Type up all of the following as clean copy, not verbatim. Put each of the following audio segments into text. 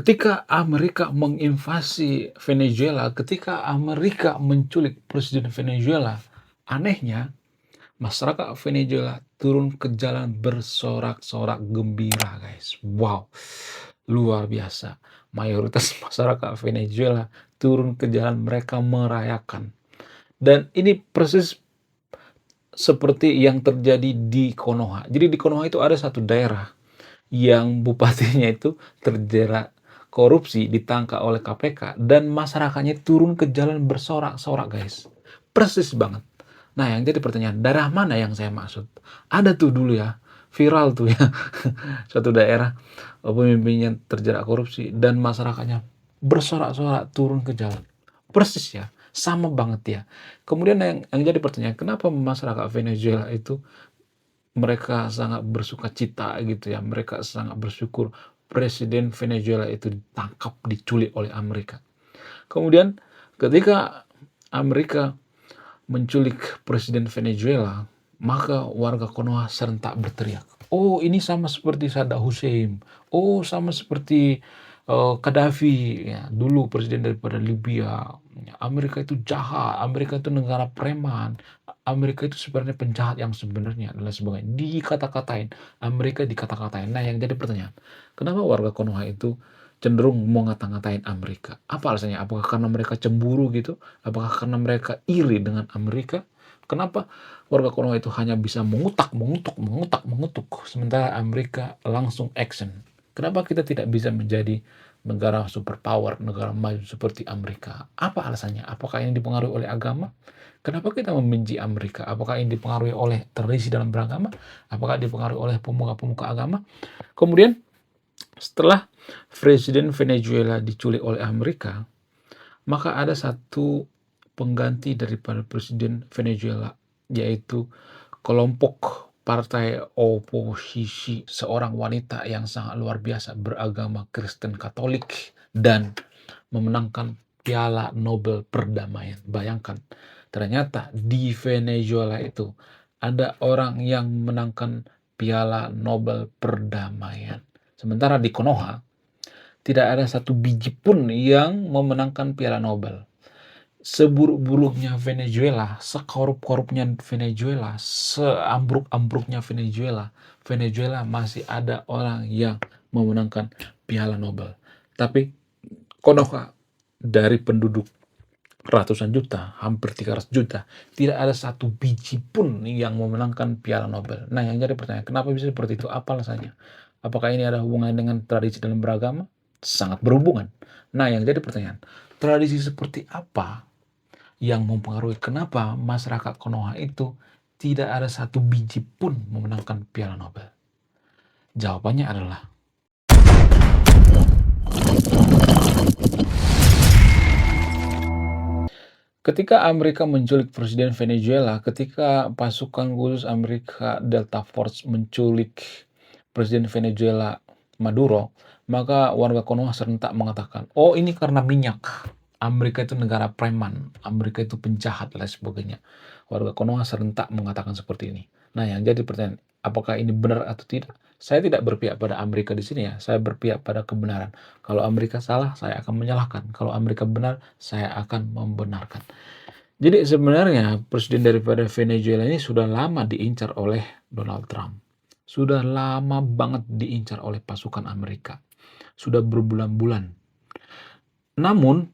Ketika Amerika menginvasi Venezuela, ketika Amerika menculik presiden Venezuela, anehnya masyarakat Venezuela turun ke jalan bersorak-sorak gembira, guys. Wow, luar biasa. Mayoritas masyarakat Venezuela turun ke jalan, mereka merayakan. Dan ini persis seperti yang terjadi di Konoha. Jadi di Konoha itu ada satu daerah yang bupatinya itu terjerat korupsi, ditangkap oleh KPK, dan masyarakatnya turun ke jalan bersorak-sorak, guys. Persis banget. Nah, yang jadi pertanyaan, daerah mana yang saya maksud? Ada tuh dulu ya, viral tuh ya, suatu daerah pemimpinnya terjerat korupsi dan masyarakatnya bersorak-sorak turun ke jalan. Persis ya, sama banget ya. Kemudian yang jadi pertanyaan, kenapa masyarakat Venezuela itu mereka sangat bersuka cita gitu ya, mereka sangat bersyukur presiden Venezuela itu ditangkap, diculik oleh Amerika. Kemudian ketika Amerika menculik presiden Venezuela, maka warga Konoha serentak berteriak, "Oh, ini sama seperti Saddam Hussein. Oh, sama seperti Gaddafi, ya, dulu presiden daripada Libya. Amerika itu jahat, Amerika itu negara preman, Amerika itu sebenarnya penjahat yang sebenarnya," dan lain sebagainya. Dikata-katain, Amerika dikata-katain. Nah, yang jadi pertanyaan, kenapa warga Konoha itu cenderung mau ngata-ngatain Amerika? Apa alasannya? Apakah karena mereka cemburu gitu? Apakah karena mereka iri dengan Amerika? Kenapa warga Konoha itu hanya bisa mengutak, mengutuk, mengutak, mengutuk, sementara Amerika langsung action? Kenapa kita tidak bisa menjadi negara superpower, negara maju seperti Amerika? Apa alasannya? Apakah ini dipengaruhi oleh agama? Kenapa kita membenci Amerika? Apakah ini dipengaruhi oleh tradisi dalam beragama? Apakah dipengaruhi oleh pemuka-pemuka agama? Kemudian setelah presiden Venezuela diculik oleh Amerika, maka ada satu pengganti daripada presiden Venezuela, yaitu kelompok partai oposisi, seorang wanita yang sangat luar biasa beragama Kristen Katolik dan memenangkan Piala Nobel Perdamaian. Bayangkan, ternyata di Venezuela itu ada orang yang menangkan Piala Nobel Perdamaian. Sementara di Konoha tidak ada satu biji pun yang memenangkan Piala Nobel. Seburuk-buruknya Venezuela, sekorup-korupnya Venezuela, seambruk-ambruknya Venezuela, Venezuela masih ada orang yang memenangkan Piala Nobel. Tapi Konoha dari penduduk ratusan juta, hampir 300 juta, tidak ada satu biji pun yang memenangkan Piala Nobel. Nah, yang jadi pertanyaan, kenapa bisa seperti itu? Apa alasannya? Apakah ini ada hubungannya dengan tradisi dalam beragama? Sangat berhubungan. Nah, yang jadi pertanyaan, tradisi seperti apa yang mempengaruhi kenapa masyarakat Konoha itu tidak ada satu biji pun memenangkan Piala Nobel? Jawabannya adalah ketika Amerika menculik presiden Venezuela, ketika pasukan khusus Amerika Delta Force menculik presiden Venezuela Maduro, maka warga Konoha serentak mengatakan, "Oh, ini karena minyak. Amerika itu negara preman, Amerika itu penjahat," dan lain sebagainya. Warga Konoha serentak mengatakan seperti ini. Nah, yang jadi pertanyaan, apakah ini benar atau tidak? Saya tidak berpihak pada Amerika di sini ya, saya berpihak pada kebenaran. Kalau Amerika salah, saya akan menyalahkan. Kalau Amerika benar, saya akan membenarkan. Jadi sebenarnya presiden daripada Venezuela ini sudah lama diincar oleh Donald Trump. Sudah lama banget diincar oleh pasukan Amerika. Sudah berbulan-bulan. Namun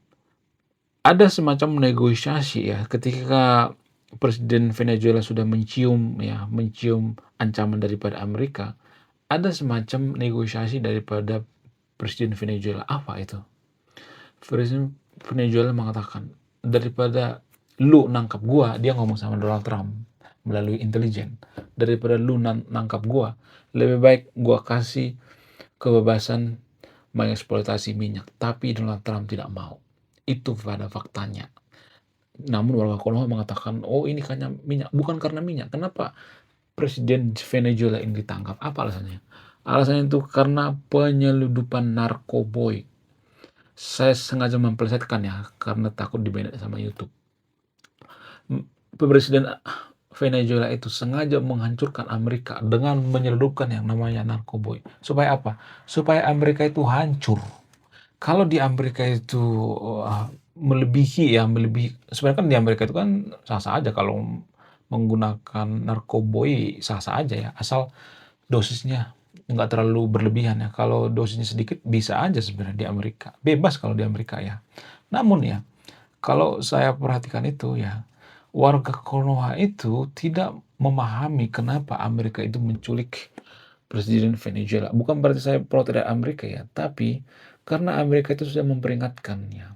ada semacam negosiasi ya ketika presiden Venezuela sudah mencium ancaman daripada Amerika, ada semacam negosiasi daripada presiden Venezuela. Apa itu? Presiden Venezuela mengatakan, daripada lu nangkap gua, dia ngomong sama Donald Trump melalui intelijen, daripada lu nangkap gua, lebih baik gua kasih kebebasan mengeksploitasi minyak. Tapi Donald Trump tidak mau. Itu pada faktanya. Namun warga Konoha mengatakan, oh ini karena minyak. Bukan karena minyak. Kenapa presiden Venezuela ini ditangkap? Apa alasannya? Alasannya itu karena penyeludupan narkoboy. Saya sengaja mempelesetkan ya, karena takut dibanned sama YouTube. Presiden Venezuela itu sengaja menghancurkan Amerika dengan menyeludupkan yang namanya narkoboy. Supaya apa? Supaya Amerika itu hancur. Kalau di Amerika itu, melebihi sebenarnya kan di Amerika itu kan sah-sah aja kalau menggunakan narkoboy sah-sah aja ya, asal dosisnya nggak terlalu berlebihan ya. Kalau dosisnya sedikit bisa aja sebenarnya di Amerika, bebas kalau di Amerika ya. Namun ya, kalau saya perhatikan itu ya, warga Konoha itu tidak memahami kenapa Amerika itu menculik Presiden Venezuela. Bukan berarti saya pro terhadap Amerika ya, tapi karena Amerika itu sudah memperingatkannya,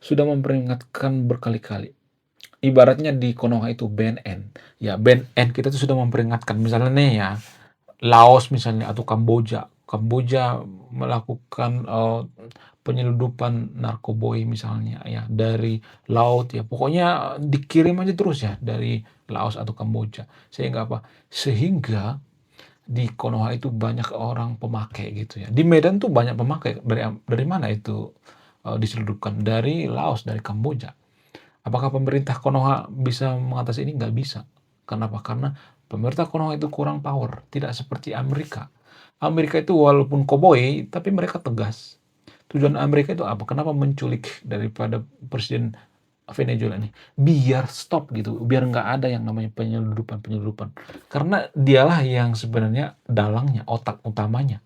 sudah memperingatkan berkali-kali. Ibaratnya di Konoha itu BNN, ya BNN kita tuh sudah memperingatkan. Misalnya nih ya, Laos misalnya atau Kamboja. Kamboja melakukan penyeludupan narkoboy misalnya ya dari laut ya. Pokoknya dikirim aja terus ya dari Laos atau Kamboja. Sehingga apa? Sehingga di Konoha itu banyak orang pemakai gitu ya. Di Medan tuh banyak pemakai dari mana itu diseludupkan dari Laos, dari Kamboja. Apakah pemerintah Konoha bisa mengatasi ini? Nggak bisa. Kenapa? Karena pemerintah Konoha itu kurang power, tidak seperti Amerika. Amerika itu walaupun koboi, tapi mereka tegas. Tujuan Amerika itu apa? Kenapa menculik daripada Presiden Venezuela ini? Biar stop gitu, biar nggak ada yang namanya penyeludupan-penyeludupan. Karena dialah yang sebenarnya dalangnya, otak utamanya.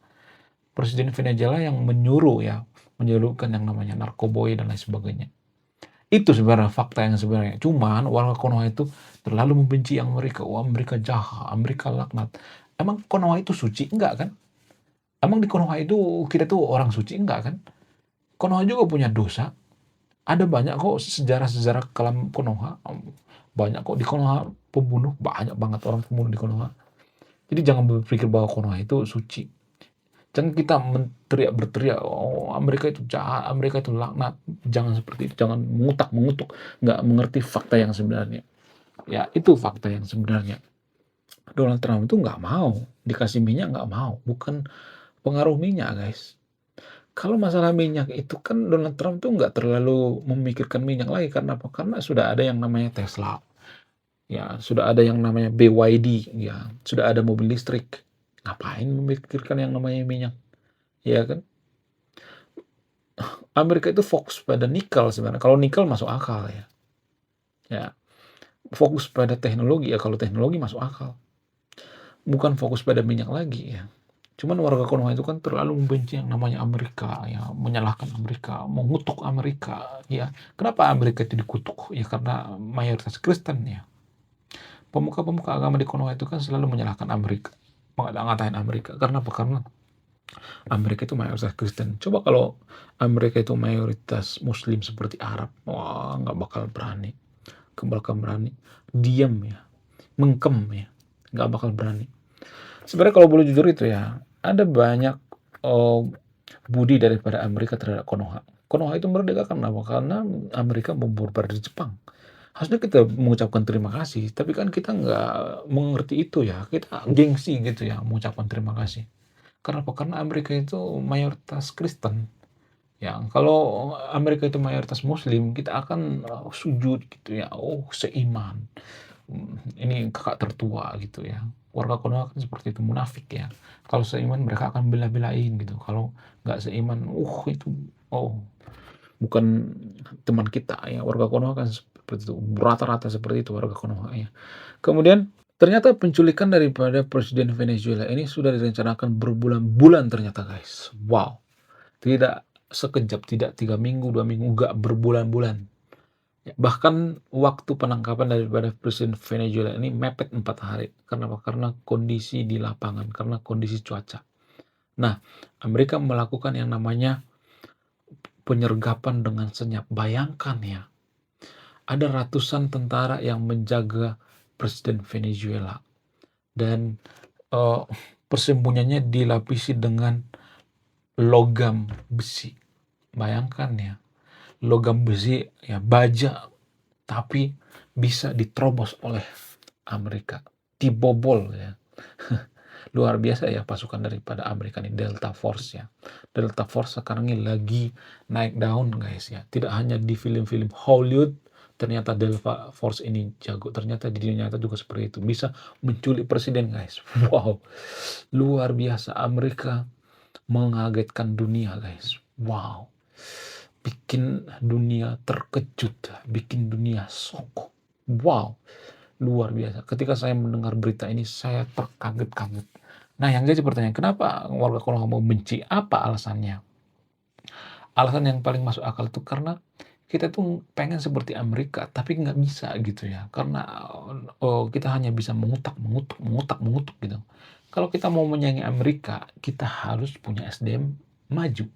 Presiden Venezuela yang menyuruh ya, menyeludupkan yang namanya narkoboy dan lain sebagainya. Itu sebenarnya fakta yang sebenarnya. Cuman warga Konoha itu terlalu membenci yang Amerika. Wah, Amerika jahat, Amerika laknat. Emang Konoha itu suci? Enggak kan? Emang di Konoha itu kita tuh orang suci? Enggak kan? Konoha juga punya dosa. Ada banyak kok sejarah-sejarah kelam Konoha. Banyak kok di Konoha pembunuh. Banyak banget orang pembunuh di Konoha. Jadi jangan berpikir bahwa Konoha itu suci. Jangan kita berteriak, oh Amerika itu jahat, Amerika itu laknat. Jangan seperti itu, jangan mengutak-mengutuk, nggak mengerti fakta yang sebenarnya. Ya itu fakta yang sebenarnya. Donald Trump itu nggak mau, dikasih minyak nggak mau, bukan pengaruh minyak guys. Kalau masalah minyak itu kan Donald Trump tuh nggak terlalu memikirkan minyak lagi, karena apa? Karena sudah ada yang namanya Tesla, ya sudah ada yang namanya BYD, ya sudah ada mobil listrik. Ngapain memikirkan yang namanya minyak, ya kan? Amerika itu fokus pada nikel sebenarnya. Kalau nikel masuk akal ya. Ya, fokus pada teknologi ya, kalau teknologi masuk akal. Bukan fokus pada minyak lagi ya. Cuman warga Konoha itu kan terlalu membenci yang namanya Amerika ya, menyalahkan Amerika, mengutuk Amerika ya. Kenapa Amerika itu dikutuk? Ya karena mayoritas Kristen ya. Pemuka-pemuka agama di Konoha itu kan selalu menyalahkan Amerika, ngatain Amerika. Karena apa? Karena Amerika itu mayoritas Kristen. Coba kalau Amerika itu mayoritas Muslim seperti Arab, wah nggak bakal berani, berani, diam ya, mengkem ya, nggak bakal berani. Sebenarnya kalau boleh jujur itu ya, ada banyak oh, budi daripada Amerika terhadap Konoha. Konoha itu merdeka karena apa? Karena Amerika membubarkan di Jepang. Harusnya kita mengucapkan terima kasih, tapi kan kita nggak mengerti itu ya. Kita gengsi gitu ya, mengucapkan terima kasih. Karena apa? Karena Amerika itu mayoritas Kristen. Ya, kalau Amerika itu mayoritas Muslim, kita akan sujud gitu ya. Oh, seiman. Ini kakak tertua gitu ya. Warga Konoha kan seperti itu, munafik ya. Kalau seiman mereka akan bela-belain gitu. Kalau nggak seiman, itu oh bukan teman kita ya. Warga Konoha kan seperti itu, rata-rata seperti itu warga Konoha ya. Kemudian ternyata penculikan daripada Presiden Venezuela ini sudah direncanakan berbulan-bulan ternyata guys. Wow, tidak sekejap, tidak 3 minggu, 2 minggu, enggak berbulan-bulan. Ya, bahkan waktu penangkapan daripada Presiden Venezuela ini mepet 4 hari. Karena apa? Karena kondisi di lapangan, karena kondisi cuaca. Nah, Amerika melakukan yang namanya penyergapan dengan senyap. Bayangkan ya, ada ratusan tentara yang menjaga Presiden Venezuela. Dan uh, persembunyiannya dilapisi dengan logam besi. Bayangkan ya, logam besi ya baja, tapi bisa diterobos oleh Amerika, dibobol ya. Luar biasa ya pasukan daripada Amerika ini, Delta Force ya. Delta Force sekarang ini lagi naik daun guys ya. Tidak hanya di film-film Hollywood, ternyata Delta Force ini jago. Ternyata di dunia nyata juga seperti itu. Bisa menculik presiden guys. Wow, luar biasa. Amerika mengagetkan dunia guys. Wow, bikin dunia terkejut, bikin dunia shock. Wow, luar biasa. Ketika saya mendengar berita ini, saya terkaget-kaget. Nah, yang jadi pertanyaan, kenapa warga Konoha mau benci? Apa alasannya? Alasan yang paling masuk akal itu karena kita tuh pengen seperti Amerika, tapi nggak bisa gitu ya. Karena kita hanya bisa mengutak, mengutuk, mengutak, mengutuk gitu. Kalau kita mau menyaingi Amerika, kita harus punya SDM maju.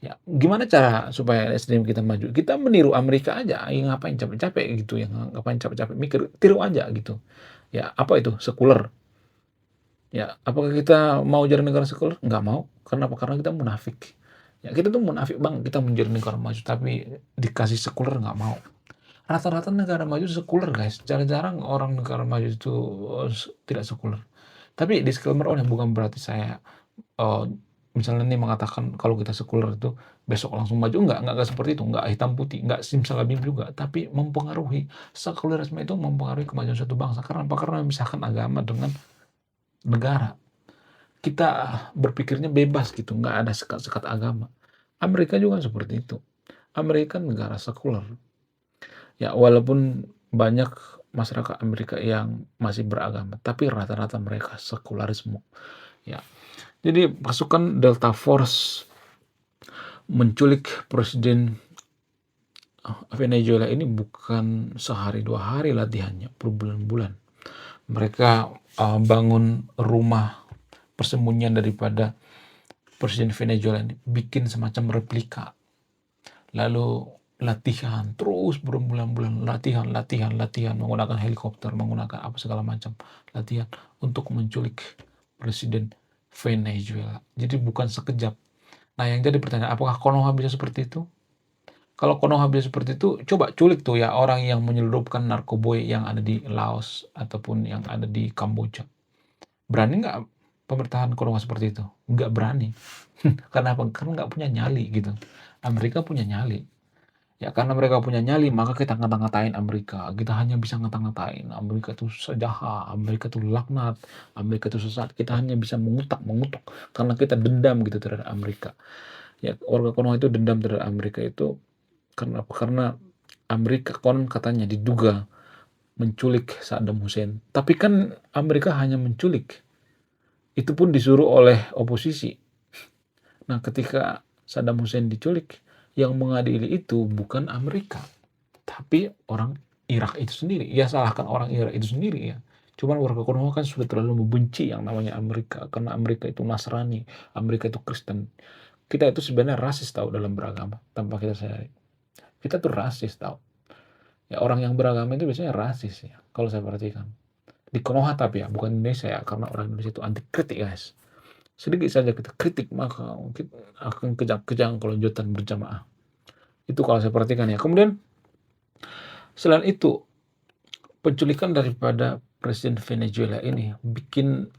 Ya, gimana cara supaya SDM kita maju? Kita meniru Amerika aja, ya ngapain capek-capek gitu ya, ngapain capek-capek mikir, tiru aja gitu. Ya, apa itu? Sekuler. Ya, apakah kita mau jadi negara sekuler? Nggak mau. Kenapa? Karena kita munafik. Ya, kita tuh munafik banget, kita menjadi negara maju, tapi dikasih sekuler nggak mau. Rata-rata negara maju sekuler, guys. Jarang-jarang orang negara maju itu tidak sekuler. Tapi disclaimer oleh bukan berarti saya eee, misalnya nih mengatakan kalau kita sekuler itu besok langsung maju, enggak seperti itu, enggak hitam putih, enggak simsalabim juga, tapi mempengaruhi. Sekulerisme itu mempengaruhi kemajuan suatu bangsa. Karena apa? Karena memisahkan agama dengan negara. Kita berpikirnya bebas gitu, nggak ada sekat-sekat agama. Amerika juga seperti itu. Amerika negara sekuler. Ya, walaupun banyak masyarakat Amerika yang masih beragama, tapi rata-rata mereka sekularisme. Ya, jadi pasukan Delta Force menculik Presiden Venezuela ini bukan sehari dua hari latihannya, berbulan-bulan. Mereka bangun rumah persembunyian daripada Presiden Venezuela ini, bikin semacam replika. Lalu latihan, terus berbulan-bulan latihan, latihan, latihan, menggunakan helikopter, menggunakan apa segala macam latihan untuk menculik Presiden Venezuela. Jadi bukan sekejap. Nah, yang jadi pertanyaan, apakah Konoha bisa seperti itu? Kalau Konoha bisa seperti itu, coba culik tuh ya orang yang menyelundupkan narkoboy yang ada di Laos ataupun yang ada di Kamboja. Berani nggak pemerintahan Konoha seperti itu? Nggak berani. Karena apa? Karena nggak punya nyali gitu. Amerika punya nyali. Ya karena mereka punya nyali, maka kita ngata-ngatain Amerika. Kita hanya bisa ngata-ngatain Amerika itu sejahat, Amerika itu laknat, Amerika itu sesat. Kita hanya bisa mengutak, mengutuk karena kita dendam gitu terhadap Amerika. Ya, warga Konoha itu dendam terhadap Amerika itu karena apa? Karena Amerika konon katanya diduga menculik Saddam Hussein. Tapi kan Amerika hanya menculik. Itu pun disuruh oleh oposisi. Nah, ketika Saddam Hussein diculik, yang mengadili itu bukan Amerika, tapi orang Irak itu sendiri. Ya salahkan orang Irak itu sendiri ya. Cuman warga Konoha kan sudah terlalu membenci yang namanya Amerika, karena Amerika itu Nasrani, Amerika itu Kristen. Kita itu sebenarnya rasis tahu dalam beragama, tanpa kita sadari. Kita tuh rasis tahu. Ya orang yang beragama itu biasanya rasis ya, kalau saya perhatikan. Di Konoha tapi ya, bukan Indonesia ya, karena orang Indonesia itu anti kritik guys. Sedikit saja kita kritik, maka kita akan kejang-kejang kelonjotan berjamaah. Itu kalau saya perhatikan ya. Kemudian selain itu, penculikan daripada Presiden Venezuela ini bikin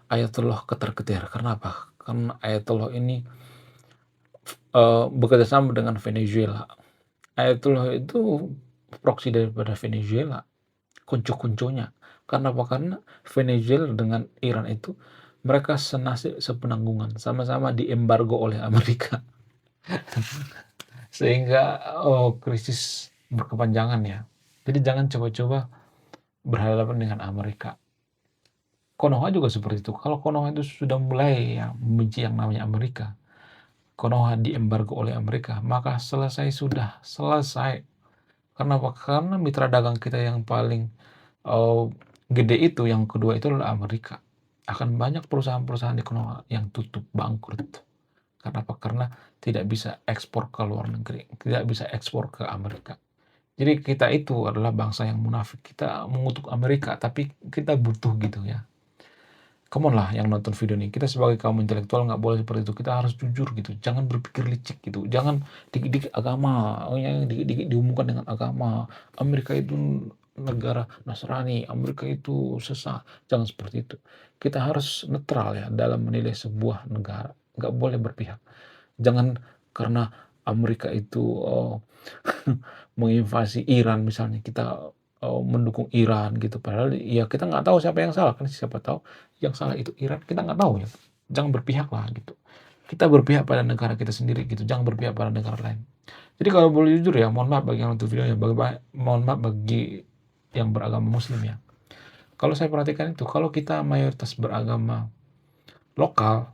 Ayatollah ketar-ketir. Karena apa? Karena Ayatollah ini bekerja sama dengan Venezuela. Ayatollah itu proksi daripada Venezuela, kuncu-kuncunya. Karena apa? Karena Venezuela dengan Iran itu mereka senasib sepenanggungan, sama-sama diembargo oleh Amerika. Sehingga krisis berkepanjangan ya. Jadi jangan coba-coba berhadapan dengan Amerika. Konoha juga seperti itu. Kalau Konoha itu sudah mulai ya membenci yang namanya Amerika, Konoha diembargo oleh Amerika, maka selesai sudah, selesai. Karena apa? Karena mitra dagang kita yang paling gede itu, yang kedua itu adalah Amerika. Akan banyak perusahaan-perusahaan di Konoha yang tutup, bangkrut. Karena apa? Karena tidak bisa ekspor ke luar negeri, tidak bisa ekspor ke Amerika. Jadi kita itu adalah bangsa yang munafik. Kita mengutuk Amerika, tapi kita butuh gitu ya. Come on lah yang nonton video ini. Kita sebagai kaum intelektual nggak boleh seperti itu. Kita harus jujur gitu. Jangan berpikir licik gitu. Jangan dikit-dikit agama, oh ya, dikit-dikit dihubungkan dengan agama. Amerika itu negara Nasrani, Amerika itu sesat. Jangan seperti itu. Kita harus netral ya dalam menilai sebuah negara. Nggak boleh berpihak. Jangan karena Amerika itu menginvasi Iran misalnya, kita mendukung Iran gitu. Padahal ya kita nggak tahu siapa yang salah kan, siapa tahu yang salah itu Iran, kita nggak tahu ya. Jangan berpihak lah gitu. kita berpihak pada negara kita sendiri gitu, jangan berpihak pada negara lain. Jadi kalau boleh jujur ya, mohon maaf bagi yang nonton videonya, mohon maaf bagi yang beragama muslim ya. Kalau saya perhatikan itu, kalau kita mayoritas beragama lokal,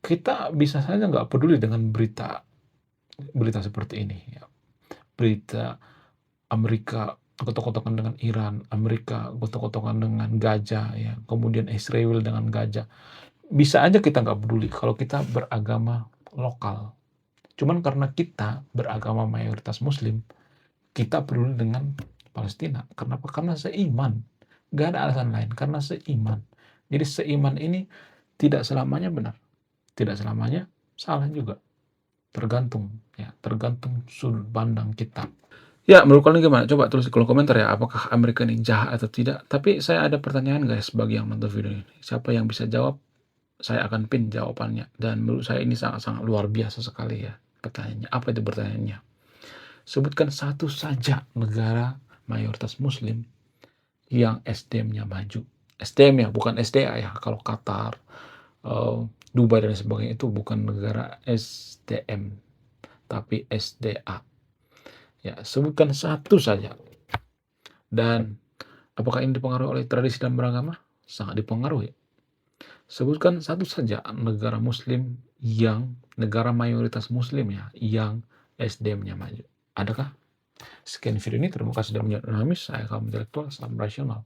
kita bisa saja nggak peduli dengan berita berita seperti ini ya. Berita Amerika gotok-gotokan dengan Iran, Amerika gotok-gotokan dengan Gaza ya, kemudian Israel dengan Gaza. Bisa aja kita nggak peduli kalau kita beragama lokal. Cuman karena kita beragama mayoritas muslim, kita peduli dengan Palestina. Kenapa? Karena seiman. Nggak ada alasan lain, karena seiman. Jadi seiman ini tidak selamanya benar, tidak selamanya salah juga. Tergantung ya, tergantung sudut pandang kita. Ya, menurut kalian gimana? Coba tulis di kolom komentar ya, apakah Amerika ini jahat atau tidak. Tapi saya ada pertanyaan guys bagi yang nonton video ini. Siapa yang bisa jawab, saya akan pin jawabannya. Dan menurut saya ini sangat-sangat luar biasa sekali ya pertanyaannya. Apa itu pertanyaannya? Sebutkan satu saja negara mayoritas muslim yang SDM-nya maju. SDM ya, bukan SDA ya. Kalau Qatar, Dubai dan sebagainya itu bukan negara SDM, tapi SDA. Ya, sebutkan satu saja. Dan apakah ini dipengaruhi oleh tradisi dan beragama? Sangat dipengaruhi. Sebutkan satu saja negara muslim yang negara mayoritas muslim ya, yang SDM-nya maju. Adakah? Sekian video ini, terima kasih sudah menonton. Saya kaum intelektual, salam rasional.